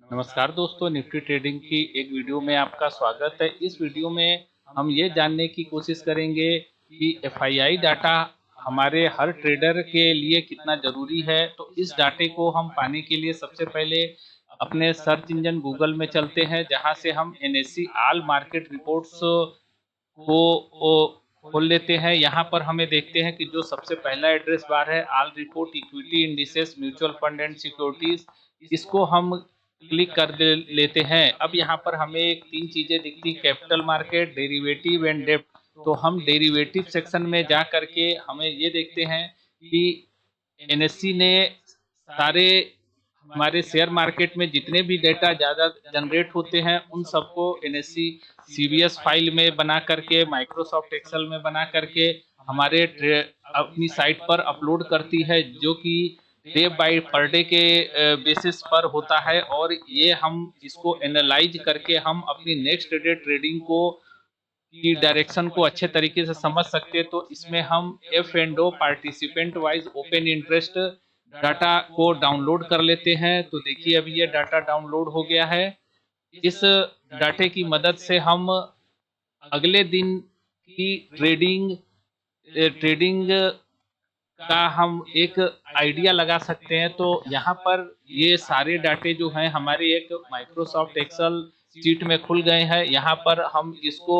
नमस्कार दोस्तों, Nifty trading की एक वीडियो में आपका स्वागत है। इस वीडियो में हम ये जानने की कोशिश करेंगे कि एफआईआई डाटा हमारे हर ट्रेडर के लिए कितना ज़रूरी है। तो इस डाटे को हम पाने के लिए सबसे पहले अपने सर्च इंजन गूगल में चलते हैं, जहां से हम एनएससी ऑल मार्केट रिपोर्ट्स को खोल लेते हैं। यहाँ पर हमें देखते हैं कि जो सबसे पहला एड्रेस बार है, all report equity indices mutual fund and securities, इसको हम क्लिक कर लेते हैं। अब यहाँ पर हमें एक तीन चीजें दिखती, कैपिटल मार्केट, डेरिवेटिव एंड डेप्ट। तो हम डेरिवेटिव सेक्शन में जा करके हमें ये देखते हैं कि एनएससी ने सारे हमारे शेयर मार्केट में जितने भी डेटा ज़्यादा जनरेट होते हैं उन सबको एनएससी सीवीएस फाइल में बना करके, माइक्रोसॉफ्ट एक्सेल में बना करके हमारे अपनी साइट पर अपलोड करती है, जो कि डे बाय पर डे के बेसिस पर होता है। और ये हम इसको एनालाइज करके हम अपनी नेक्स्ट डे ट्रेडिंग को की डायरेक्शन को अच्छे तरीके से समझ सकते हैं। तो इसमें हम F and O participant wise open interest data को डाउनलोड कर लेते हैं। तो देखिए अभी ये डाटा डाउनलोड हो गया है। इस डाटे की मदद से हम अगले दिन की ट्रेडिंग ट्रेडिंग का हम एक आइडिया लगा सकते हैं। तो यहाँ पर ये सारे डाटे जो हैं हमारे एक माइक्रोसॉफ्ट एक्सेल शीट में खुल गए हैं। यहाँ पर हम इसको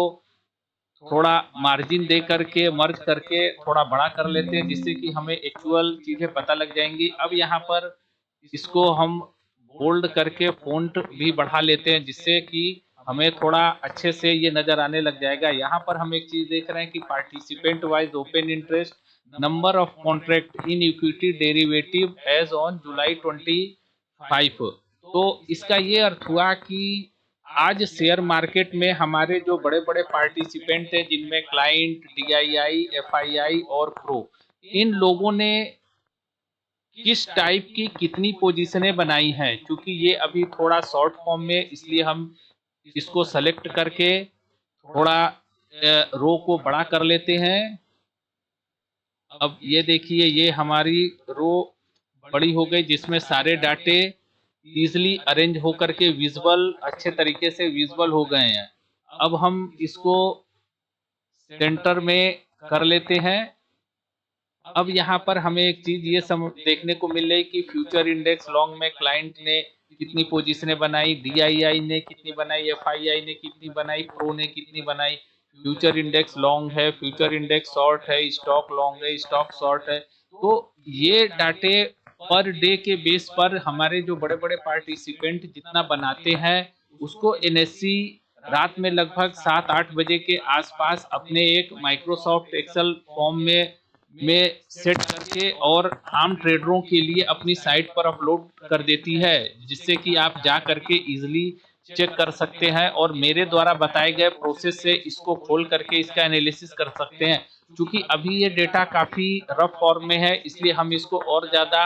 थोड़ा मार्जिन दे करके मर्ज करके थोड़ा बड़ा कर लेते हैं, जिससे कि हमें एक्चुअल चीजें पता लग जाएंगी। अब यहाँ पर इसको हम बोल्ड करके फ़ॉन्ट भी बढ़ा लेते हैं, जिससे कि हमें थोड़ा अच्छे से ये नज़र आने लग जाएगा। यहाँ पर हम एक चीज़ देख रहे हैं कि participant wise open interest number of contract in equity derivative as on July 25। तो इसका ये अर्थ हुआ कि आज शेयर मार्केट में हमारे जो बड़े बड़े पार्टिसिपेंट हैं, जिनमें क्लाइंट, डीआईआई, एफआईआई और प्रो, इन लोगों ने किस टाइप की कितनी पोजीशनें बनाई हैं। क्योंकि ये अभी थोड़ा शॉर्ट फॉर्म में, इसलिए हम इसको सेलेक्ट करके थोड़ा रो को बड़ा कर लेते हैं। अब ये देखिए ये हमारी रो बड़ी हो गई, जिसमें सारे डाटे इजीली अरेंज होकर के विजुअल अच्छे तरीके से विजुअल हो गए हैं। अब हम इसको सेंटर में कर लेते हैं। अब यहाँ पर हमें एक चीज ये देखने को मिल रही कि फ्यूचर इंडेक्स लॉन्ग में क्लाइंट ने कितनी पोजीशनें बनाई, डीआईआई ने कितनी बनाई, एफआईआई ने कितनी बनाई, प्रो ने कितनी बनाई। फ्यूचर इंडेक्स लॉन्ग है, फ्यूचर इंडेक्स शॉर्ट है, स्टॉक लॉन्ग है, स्टॉक शॉर्ट है। तो ये डाटे पर डे के बेस पर हमारे जो बड़े बड़े पार्टिसिपेंट जितना बनाते हैं, उसको एनएससी रात में लगभग 7-8 बजे के आसपास अपने एक माइक्रोसॉफ्ट एक्सेल फॉर्म में सेट करके और आम ट्रेडरों के लिए अपनी साइट पर अपलोड कर देती है, जिससे कि आप जा करके इजीली चेक कर सकते हैं और मेरे द्वारा बताए गए प्रोसेस से इसको खोल करके इसका एनालिसिस कर सकते हैं। क्योंकि अभी ये डेटा काफी रफ फॉर्म में है, इसलिए हम इसको और ज्यादा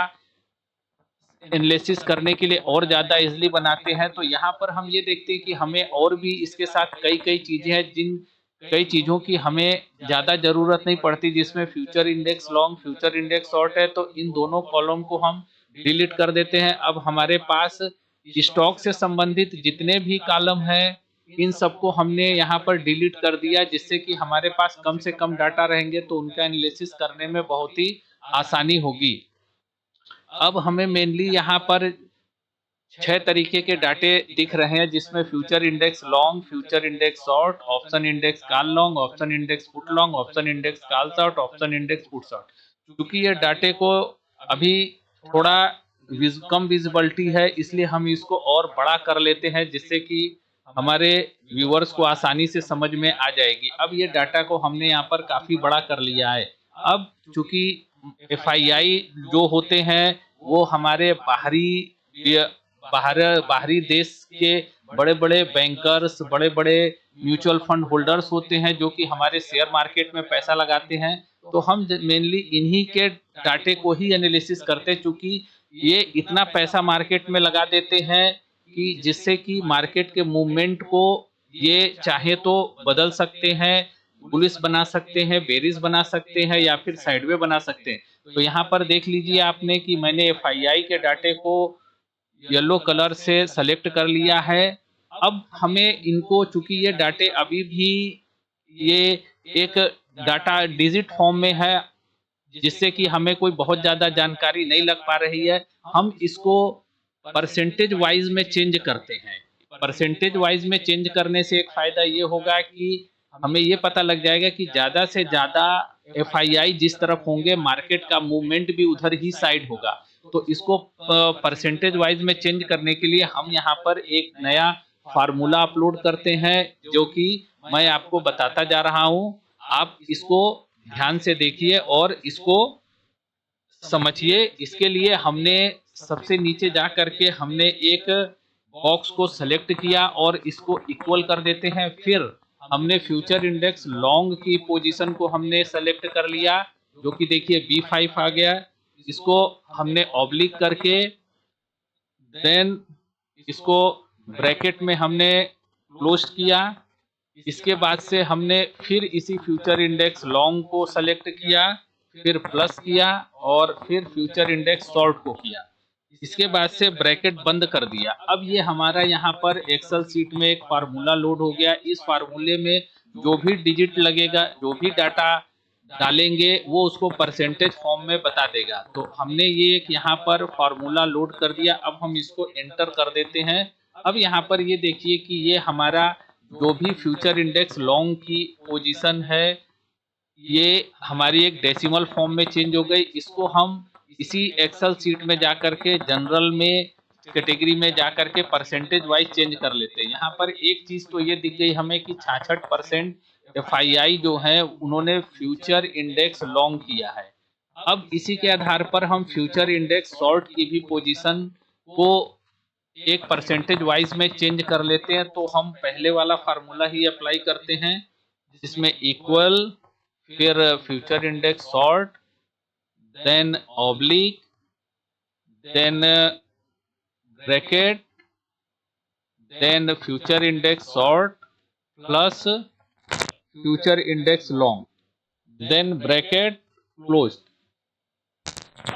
एनालिसिस करने के लिए और ज़्यादा इजली बनाते हैं। तो यहाँ पर हम ये देखते हैं कि हमें और भी इसके साथ कई कई चीज़ें हैं, जिन कई चीज़ों की हमें ज़्यादा ज़रूरत नहीं पड़ती, जिसमें future index long, future index short है। तो इन दोनों कॉलम को हम डिलीट कर देते हैं। अब हमारे पास स्टॉक से संबंधित जितने भी कॉलम हैं, इन सबको हमने यहाँ पर डिलीट कर दिया, जिससे कि हमारे पास कम से कम डाटा रहेंगे तो उनका एनालिसिस करने में बहुत ही आसानी होगी। अब हमें मेनली यहाँ पर 6 तरीके के डाटे दिख रहे हैं, जिसमें future index long, future index short, option index call long, option index put long, option index call short, option index put short. क्योंकि ये डाटे को अभी थोड़ा कम विजिबिलिटी है, इसलिए हम इसको और बड़ा कर लेते हैं, जिससे कि हमारे व्यूअर्स को आसानी से समझ में आ जाएगी। अब ये डाटा को हमने यहाँ पर काफी बड़ा कर लिया है। अब चूंकि एफआईआई जो होते हैं वो हमारे बाहरी देश के बड़े बड़े बैंकर्स, बड़े बड़े म्यूचुअल फंड होल्डर्स होते हैं, जो कि हमारे शेयर मार्केट में पैसा लगाते हैं। तो हम मेनली इन्हीं के डाटे को ही एनालिसिस करते हैं, चूंकि ये इतना पैसा मार्केट में लगा देते हैं कि जिससे कि मार्केट के मूवमेंट को ये चाहे तो बदल सकते हैं, बुलिश बना सकते हैं, बेरिश बना सकते हैं, या फिर साइडवे बना सकते हैं। तो यहाँ पर देख लीजिए आपने कि मैंने एफआईआई के डाटे को येलो कलर से सेलेक्ट कर लिया है। अब हमें इनको, चूंकि ये डाटे अभी भी ये एक डाटा डिजिट फॉर्म में है, जिससे कि हमें कोई बहुत ज्यादा जानकारी नहीं लग पा रही है, हम इसको परसेंटेज वाइज में चेंज करते हैं। परसेंटेज वाइज में चेंज करने से एक फायदा ये होगा कि हमें ये पता लग जाएगा कि ज्यादा से ज्यादा एफआईआई जिस तरफ होंगे, मार्केट का मूवमेंट भी उधर ही साइड होगा। तो इसको परसेंटेज वाइज में चेंज करने के लिए हम यहाँ पर एक नया फार्मूला अपलोड करते हैं, जो कि मैं आपको बताता जा रहा हूँ। आप इसको ध्यान से देखिए और इसको समझिए। इसके लिए हमने सबसे नीचे जा करके हमने एक बॉक्स को सेलेक्ट किया और इसको इक्वल कर देते हैं। फिर हमने फ्यूचर इंडेक्स लॉन्ग की पोजीशन को हमने सेलेक्ट कर लिया, जो कि देखिए B5 आ गया। इसको हमने ऑब्लिक करके देन इसको ब्रैकेट में हमने क्लोज किया। इसके बाद से हमने फिर इसी फ्यूचर इंडेक्स लॉन्ग को सेलेक्ट किया, फिर प्लस किया और फिर फ्यूचर इंडेक्स शॉर्ट को किया। इसके बाद से ब्रैकेट बंद कर दिया। अब ये हमारा यहाँ पर एक्सेल सीट में एक फार्मूला लोड हो गया। इस फार्मूले में जो भी डिजिट लगेगा, जो भी डाटा डालेंगे, वो उसको परसेंटेज फॉर्म में बता देगा। तो हमने ये एक यहाँ पर फार्मूला लोड कर दिया। अब हम इसको एंटर कर देते हैं। अब यहाँ पर ये देखिए कि ये हमारा जो भी फ्यूचर इंडेक्स लॉन्ग की पोजीशन है, ये हमारी एक डेसिमल फॉर्म में चेंज हो गई। इसको हम इसी एक्सेल सीट में जाकर के जनरल में कैटेगरी में जाकर के परसेंटेज वाइज चेंज कर लेते हैं। यहाँ पर एक चीज तो ये दिख गई हमें कि 66% एफआईआई जो है उन्होंने फ्यूचर इंडेक्स लॉन्ग किया है। अब इसी के आधार पर हम फ्यूचर इंडेक्स शॉर्ट की भी पोजीशन को एक परसेंटेज वाइज में चेंज कर लेते हैं। तो हम पहले वाला फार्मूला ही अप्लाई करते हैं, जिसमें इक्वल, फिर future index short, then oblique, then bracket, then future index short plus future index long, then bracket close.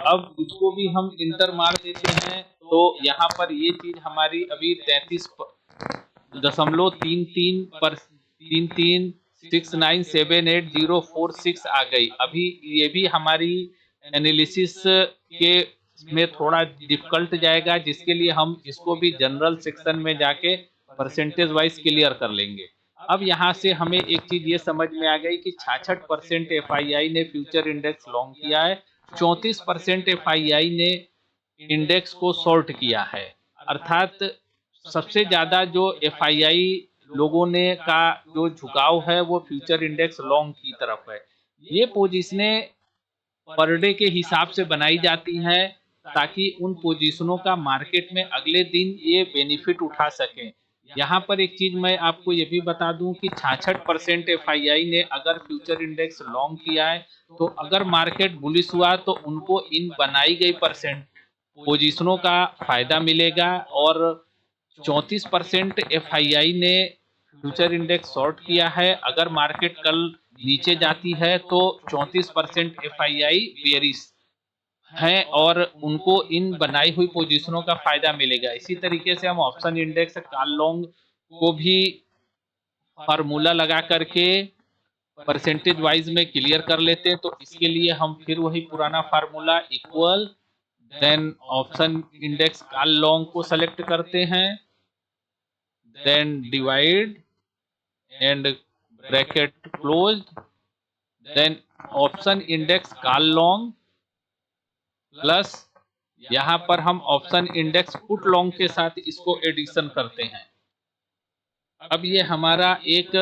अब इसको भी हम इंटर मार देते हैं। तो यहाँ पर ये चीज हमारी अभी 33.33 पर 336978 आ गई। अभी ये भी हमारी एनालिसिस के में थोड़ा डिफिकल्ट जाएगा, जिसके लिए हम इसको भी जनरल सेक्शन में जाके परसेंटेज वाइज क्लियर कर लेंगे। अब यहाँ से हमें एक चीज ये समझ में आ गई कि 66% एफआईआई ने फ्यूचर इंडेक्स लॉन्ग किया है, 34% एफआईआई ने इंडेक्स को शॉर्ट किया है। अर्थात सबसे ज्यादा जो एफआईआई लोगों ने का जो झुकाव है वो फ्यूचर इंडेक्स लॉन्ग की तरफ है। ये पोजीशनें पर डे के हिसाब से बनाई जाती हैं, ताकि उन पोजीशनों का मार्केट में अगले दिन ये बेनिफिट उठा सकें। यहाँ पर एक चीज मैं आपको ये भी बता दूं कि 66% एफआईआई ने अगर फ्यूचर इंडेक्स लॉन्ग किया है, तो अगर मार्केट बुलिश हुआ तो उनको इन बनाई गई पोजीशनों का फायदा मिलेगा। और 34% एफआईआई ने फ्यूचर इंडेक्स शॉर्ट किया है। अगर मार्केट कल नीचे जाती है तो 34% एफआईआई बेयरिश हैं और उनको इन बनाई हुई पोजीशनों का फायदा मिलेगा। इसी तरीके से हम ऑप्शन इंडेक्स कॉल लॉन्ग को भी फार्मूला लगा करके परसेंटेज वाइज में क्लियर कर लेते हैं। तो इसके लिए हम फिर वही पुराना formula equal, then option index call long को सेलेक्ट करते हैं, then divide and bracket closed, then option index call long plus यहाँ पर हम ऑप्शन इंडेक्स पुट लॉन्ग के साथ इसको एडिशन करते हैं। अब ये हमारा एक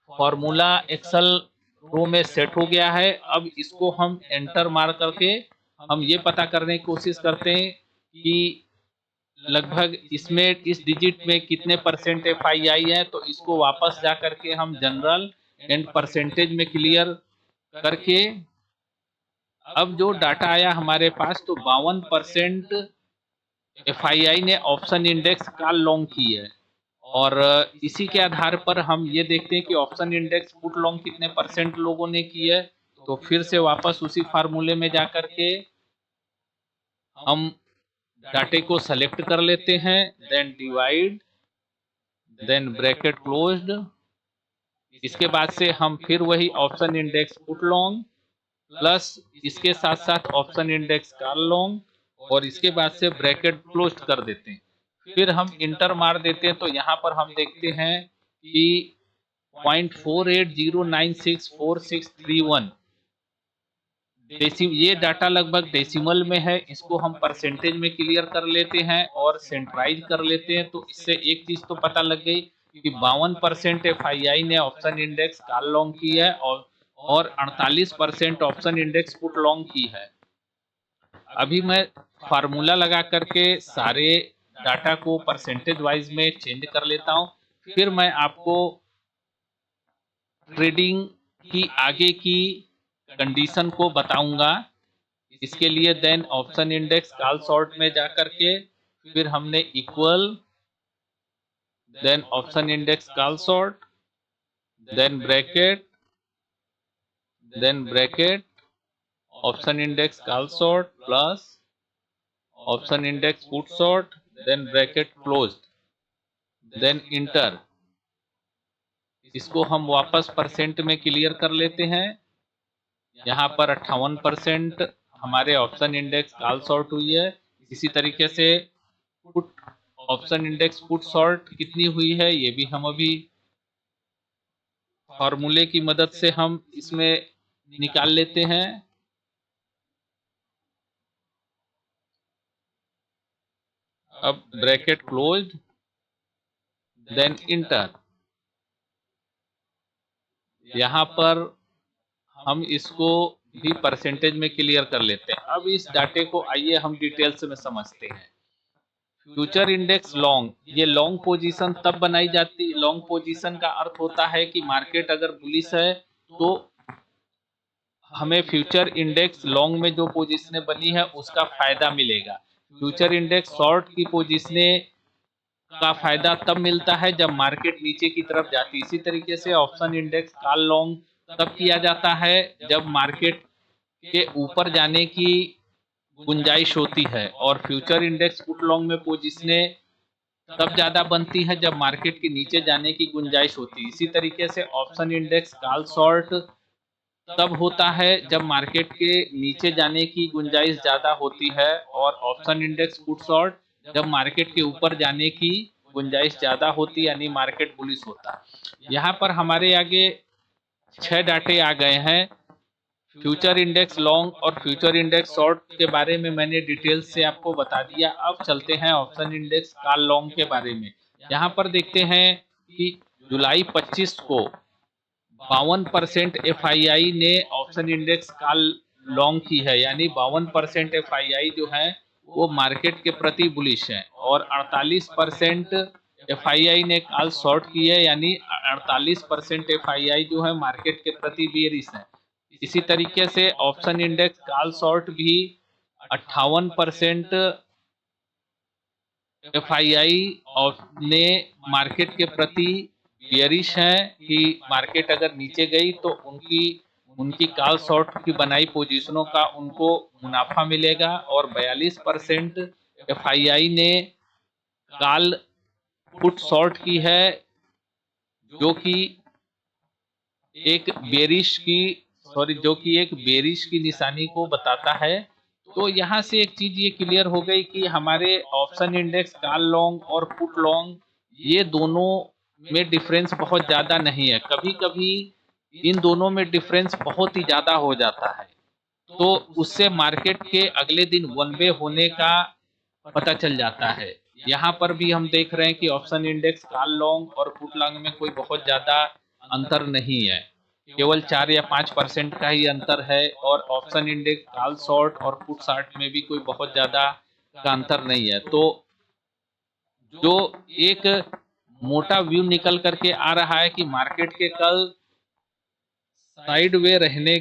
फॉर्मूला एक्सेल रो में सेट हो गया है। अब इसको हम एंटर मार करके हम ये पता करने की कोशिश करते हैं कि लगभग इसमें इस डिजिट में कितने परसेंट एफआईआई है। तो इसको वापस जा करके हम जनरल एंड परसेंटेज में क्लियर करके अब जो डाटा आया हमारे पास, तो 52% एफआईआई ने ऑप्शन इंडेक्स कॉल लॉन्ग की है। और इसी के आधार पर हम ये देखते हैं कि ऑप्शन इंडेक्स पुट लॉन्ग कितने परसेंट लोगों ने की है। तो फिर से वापस उसी फार्मूले में जाकर के हम डाटे को सेलेक्ट कर लेते हैं, then divide, then bracket closed. इसके बाद से हम फिर वही option index put long plus इसके साथ साथ ऑप्शन इंडेक्स कॉल लॉन्ग और इसके बाद से ब्रैकेट क्लोज कर देते हैं। फिर हम इंटर मार देते हैं तो यहाँ पर हम देखते हैं कि 0.48096461 ये डाटा लगभग डेसिमल में है। इसको हम परसेंटेज में क्लियर कर लेते हैं और सेंट्राइज कर लेते हैं। तो इससे एक चीज तो पता लग गई कि 52% FII ने ऑप्शन इंडेक्स कॉल लॉन्ग की है और 48% ऑप्शन इंडेक्स पुट लॉन्ग की है। अभी मैं फार्मूला लगा करके सारे डाटा को परसेंटेज वाइज में चेंज कर लेता हूं, फिर मैं आपको ट्रेडिंग की आगे की कंडीशन को बताऊंगा। इसके लिए then option index call short में जाकर के फिर हमने equal, then option index call short, then bracket, then bracket option index call short plus option index put short, then bracket closed, then enter. इसको हम वापस परसेंट में क्लियर कर लेते हैं। यहाँ पर 58% हमारे ऑप्शन इंडेक्स कॉल सॉर्ट हुई है। इसी तरीके से put option index put sort कितनी हुई है ये भी हम अभी फॉर्मूले की मदद से हम इसमें निकाल लेते हैं। अब ब्रैकेट क्लोज्ड, देन इंटर। यहाँ पर हम इसको भी परसेंटेज में क्लियर कर लेते हैं। अब इस डाटे को आइए हम डिटेल्स में समझते हैं। फ्यूचर इंडेक्स लॉन्ग, ये लॉन्ग पोजीशन तब बनाई जाती है। लॉन्ग पोजीशन का अर्थ होता है कि मार्केट अगर बुलिश है तो हमें फ्यूचर इंडेक्स लॉन्ग में जो पोजीशनें बनी है उसका फायदा मिलेगा। फ्यूचर इंडेक्स शॉर्ट की पोजीशनें का फायदा तब मिलता है जब मार्केट नीचे की तरफ जाती है। इसी तरीके से ऑप्शन इंडेक्स कॉल लॉन्ग तब किया जाता है जब मार्केट के ऊपर जाने की गुंजाइश होती है और फ्यूचर इंडेक्स पुट लॉन्ग में पोजीशनें तब ज्यादा बनती है जब मार्केट के नीचे जाने की गुंजाइश होती है। इसी तरीके से ऑप्शन इंडेक्स कॉल शॉर्ट तब होता है जब मार्केट के नीचे जाने की गुंजाइश ज्यादा होती है और ऑप्शन इंडेक्स पुट शॉर्ट जब मार्केट के ऊपर जाने की गुंजाइश ज्यादा होती है, यानी मार्केट बुलिश होता है। यहाँ पर हमारे आगे 6 डाटे आ गए हैं। फ्यूचर इंडेक्स लॉन्ग और फ्यूचर इंडेक्स शॉर्ट के बारे में मैंने डिटेल्स से आपको बता दिया। अब चलते हैं ऑप्शन इंडेक्स कॉल लॉन्ग के बारे में। यहाँ पर देखते हैं कि जुलाई 25 को 52% FII ने ऑप्शन इंडेक्स कॉल लॉन्ग की है, यानी 52% FII जो है वो मार्केट के प्रति बुलिश है और 48% FII ने कॉल शॉर्ट की है, यानी 48% FII जो है मार्केट के प्रति बेरिश है। इसी तरीके से ऑप्शन इंडेक्स कॉल शॉर्ट भी 58% FII ने मार्केट के प्रति बेयरिश है कि मार्केट अगर नीचे गई तो उनकी कॉल शॉर्ट की बनाई पोजीशनों का उनको मुनाफा मिलेगा और 42% FII ने कॉल पुट शॉर्ट की है जो कि एक बेरिश की निशानी को बताता है। तो यहाँ से एक चीज ये क्लियर हो गई कि हमारे ऑप्शन इंडेक्स कॉल लॉन्ग और पुट लॉन्ग ये दोनों में डिफरेंस बहुत ज्यादा नहीं है। कभी कभी इन दोनों में डिफरेंस बहुत ही ज्यादा हो जाता है तो उससे मार्केट के अगले दिन वन वे होने का पता चल जाता है। यहाँ पर भी हम देख रहे हैं कि ऑप्शन इंडेक्स कॉल लॉन्ग और पुट लॉन्ग में कोई बहुत ज्यादा अंतर नहीं है, केवल 4 या 5% का ही अंतर है। और ऑप्शन इंडेक्स कॉल शॉर्ट और पुट शॉर्ट में भी कोई बहुत ज्यादा का अंतर नहीं है। तो जो एक मोटा व्यू निकल करके आ रहा है कि मार्केट के कल साइडवे रहने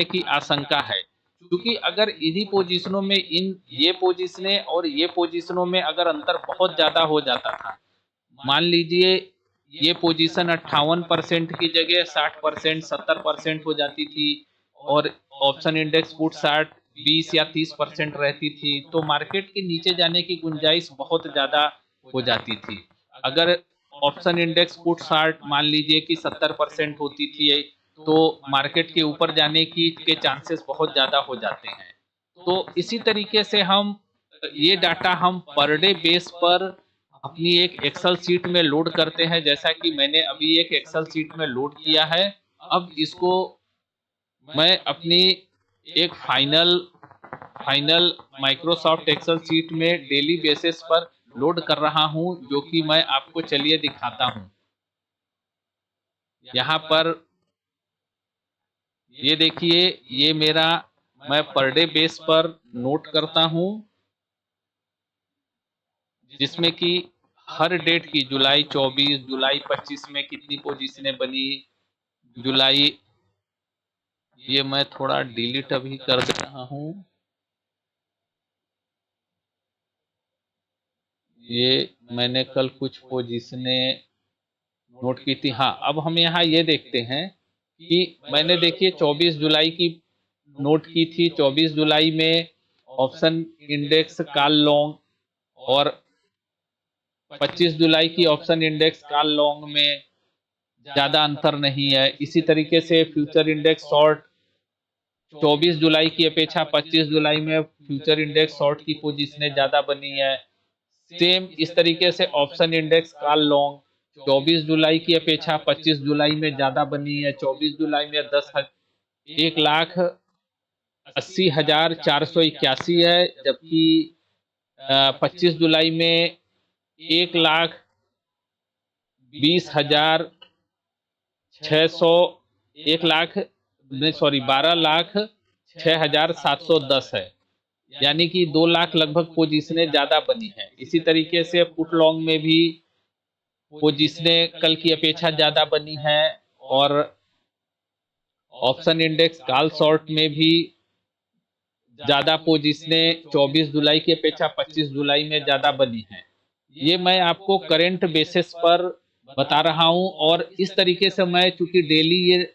की आशंका है, क्योंकि अगर इन्हीं पोजीशनों में ये पोजीशनें और ये पोजीशनों में अगर अंतर बहुत ज्यादा हो जाता था, मान लीजिए ये पोजीशन 58% की जगह 60%, 70% हो जाती थी और ऑप्शन इंडेक्स पुट 20 या 30% रहती थी, तो मार्केट के नीचे जाने की गुंजाइश बहुत ज्यादा हो जाती थी। अगर ऑप्शन इंडेक्स पुट 60 मान लीजिए कि 70% होती थी, तो मार्केट के ऊपर जाने की के चांसेस बहुत ज्यादा हो जाते हैं। तो इसी तरीके से हम ये डाटा हम पर डे बेस पर अपनी एक एक्सेल शीट में लोड करते हैं, जैसा कि मैंने अभी एक एक्सेल शीट में लोड किया है। अब इसको मैं अपनी एक final final Microsoft Excel sheet में डेली बेसिस पर लोड कर रहा हूं, जो कि मैं आपको चलिए दिखाता हूं। यहाँ पर ये देखिए, ये मेरा मैं पर डे बेस पर नोट करता हूं, जिसमें कि हर डेट की जुलाई 24, जुलाई 25 में कितनी पोजीशनें बनी, जुलाई, ये मैं थोड़ा डिलीट अभी कर दे रहा हूं। ये मैंने कल कुछ पोजीशनें नोट की थी। हाँ, अब हम यहाँ ये देखते हैं कि मैंने देखिए 24 जुलाई की नोट की थी। 24 जुलाई में ऑप्शन इंडेक्स कॉल लॉन्ग और 25 जुलाई की ऑप्शन इंडेक्स कॉल लॉन्ग में ज्यादा अंतर नहीं है। इसी तरीके से फ्यूचर इंडेक्स शॉर्ट 24 जुलाई की अपेक्षा 25 जुलाई में फ्यूचर इंडेक्स शॉर्ट की पोजीशनें ज्यादा बनी है। सेम इस तरीके से ऑप्शन इंडेक्स कॉल लॉन्ग 24 जुलाई की अपेक्षा 25 जुलाई में ज्यादा बनी है। 24 जुलाई में 1,80,481 है, जबकि 25 जुलाई में 1,20,600 12,06,710 है। यानी कि 2 लाख लगभग पोजीशनें ज्यादा बनी है। इसी तरीके से पुट लॉन्ग में भी पोजीशनें कल की अपेक्षा ज्यादा बनी है, और ऑप्शन इंडेक्स कॉल शॉर्ट में भी ज्यादा पोजीशनें 24 जुलाई की अपेक्षा 25 जुलाई में ज्यादा बनी हैं। ये मैं आपको करंट बेसिस पर बता रहा हूं, और इस तरीके से मैं चूंकि डेली ये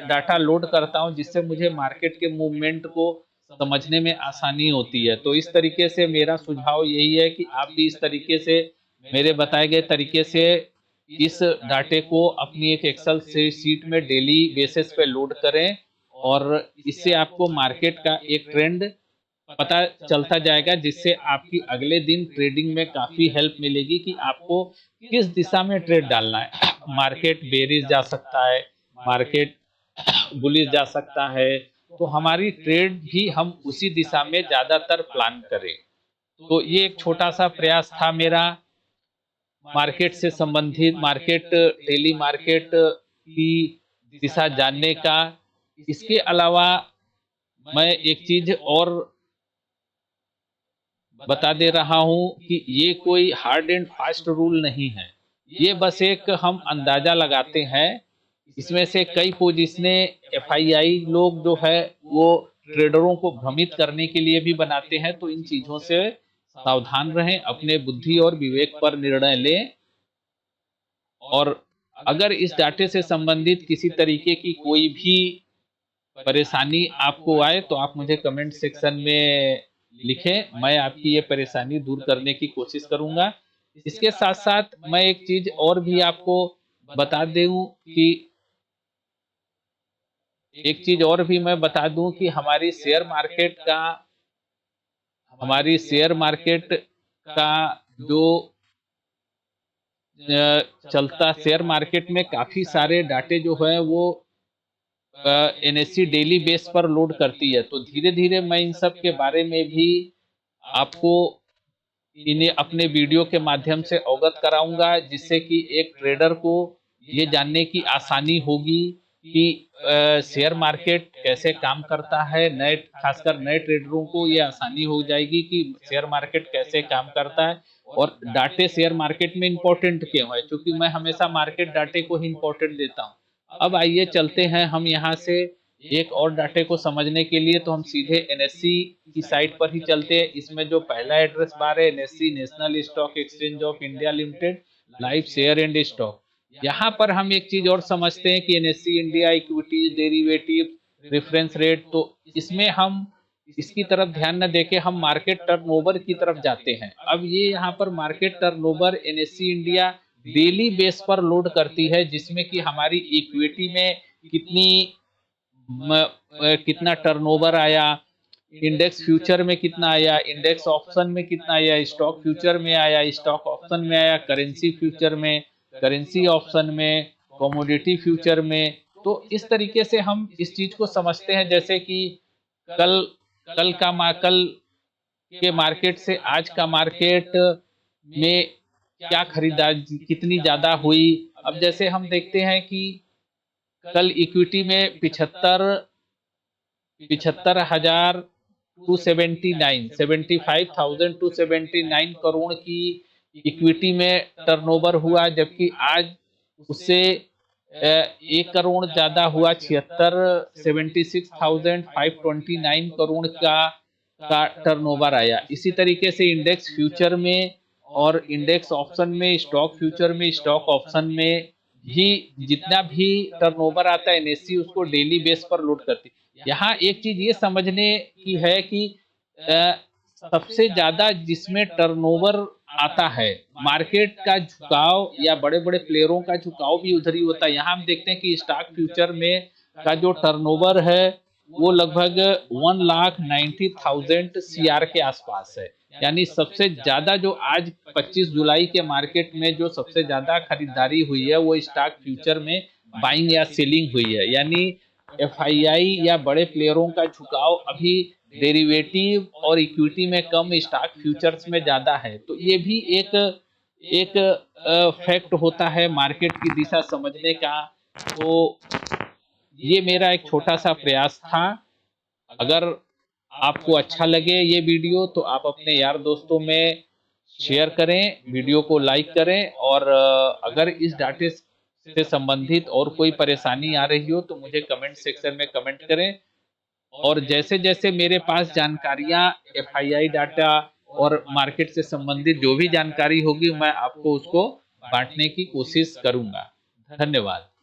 डाटा लोड करता हूं, जिससे मुझे मार्केट के मूवमेंट को समझने में आसानी होती है। तो इस तरीके से मेरा सुझाव यही है कि आप भी इस तरीके से, मेरे बताए गए तरीके से, इस डाटे को अपनी एक एक्सेल से शीट में डेली बेसिस पे लोड करें, और इससे आपको मार्केट का एक ट्रेंड पता चलता जाएगा, जिससे आपकी अगले दिन ट्रेडिंग में काफी हेल्प मिलेगी कि आपको किस दिशा में ट्रेड डालना है। मार्केट बेरिश जा सकता है, मार्केट बुलिश जा सकता है, तो हमारी ट्रेड भी हम उसी दिशा में ज्यादातर प्लान करें। तो ये एक छोटा सा प्रयास था मेरा मार्केट से संबंधित, मार्केट, डेली मार्केट की दिशा जानने का। इसके अलावा मैं एक चीज और बता दे रहा हूं कि ये कोई हार्ड एंड फास्ट रूल नहीं है। ये बस एक हम अंदाजा लगाते हैं। इसमें से कई पोजीशनें एफआईआई लोग जो है वो ट्रेडरों को भ्रमित करने के लिए भी बनाते हैं। तो इन चीजों से सावधान रहें, अपने बुद्धि और विवेक पर निर्णय लें। और अगर इस डाटे से संबंधित किसी तरीके की कोई भी परेशानी आपको आए, तो आप मुझे कमेंट सेक्शन में लिखें, मैं आपकी ये परेशानी दूर करने की कोशिश करूंगा। इसके साथ साथ मैं एक चीज और भी आपको बता दूं कि मैं बता दूं कि हमारी शेयर मार्केट का जो चलता, शेयर मार्केट में काफी सारे डाटे जो है वो एनएससी डेली बेस पर लोड करती है। तो धीरे धीरे मैं इन सब के बारे में भी आपको इन्हें अपने वीडियो के माध्यम से अवगत कराऊंगा, जिससे कि एक ट्रेडर को ये जानने की आसानी होगी कि शेयर मार्केट कैसे काम करता है। नए, खासकर नए ट्रेडरों को ये आसानी हो जाएगी कि शेयर मार्केट कैसे काम करता है, और डाटे शेयर मार्केट में इंपॉर्टेंट क्यों है, क्योंकि मैं हमेशा मार्केट डाटे को ही इंपॉर्टेंट देता हूँ। अब आइए चलते हैं हम यहाँ से एक और डाटे को समझने के लिए, तो हम सीधे एनएससी की साइट पर ही चलते हैं। इसमें जो पहला एड्रेस बार है, NSC national stock exchange of India limited, live share and stock. यहाँ पर हम एक चीज और समझते हैं कि NSC India equities, derivative, reference rate. तो इसमें हम इसकी तरफ ध्यान न देके हम मार्केट टर्नओवर की तरफ जाते हैं। अब ये यहाँ पर market turnover NSC India daily base पर लोड करती है, जिसमें कि हमारी इक्विटी में कितना टर्नओवर आया, इंडेक्स फ्यूचर में कितना आया, इंडेक्स ऑप्शन में कितना आया, स्टॉक फ्यूचर में आया, स्टॉक ऑप्शन में आया, करेंसी फ्यूचर में, करेंसी ऑप्शन में, कमोडिटी फ्यूचर में। तो इस तरीके से हम इस चीज को समझते हैं, जैसे कि कल कल के मार्केट से आज का मार्केट में क्या खरीदारी कितनी ज्यादा हुई। अब जैसे हम देखते हैं कि कल इक्विटी में 75,279 करोड़ की इक्विटी में टर्नओवर हुआ, जबकि आज उससे 1 करोड़ ज्यादा हुआ, 76,529 करोड़ का टर्नओवर आया। इसी तरीके से इंडेक्स फ्यूचर में और इंडेक्स ऑप्शन में, स्टॉक फ्यूचर में, स्टॉक ऑप्शन में भी जितना भी टर्नओवर आता है एनएससी उसको डेली बेस पर लोड करती है। यहाँ एक चीज ये समझने की है कि सबसे ज्यादा जिसमें टर्नओवर आता है, मार्केट का झुकाव या बड़े बड़े प्लेयरों का झुकाव भी उधर ही होता है। यहाँ हम देखते हैं कि स्टॉक फ्यूचर में का जो टर्नओवर है वो लगभग 1,90,000 CR के आसपास है। यानी सबसे ज्यादा जो आज 25 जुलाई के मार्केट में जो सबसे ज्यादा खरीदारी हुई है वो स्टॉक फ्यूचर में बाइंग या सेलिंग हुई है। यानी एफआईआई या बड़े प्लेयरों का झुकाव अभी डेरिवेटिव और इक्विटी में कम, स्टॉक फ्यूचर्स में ज्यादा है। तो ये भी एक फैक्ट होता है मार्केट की दिशा समझने का। तो ये मेरा एक छोटा सा प्रयास था। अगर आपको अच्छा लगे ये वीडियो तो आप अपने यार दोस्तों में शेयर करें, वीडियो को लाइक करें, और अगर इस डाटा से संबंधित और कोई परेशानी आ रही हो तो मुझे कमेंट सेक्शन में कमेंट करें। और जैसे जैसे मेरे पास जानकारियां एफआईआई डाटा और मार्केट से संबंधित जो भी जानकारी होगी मैं आपको उसको बांटने की कोशिश करूंगा। धन्यवाद।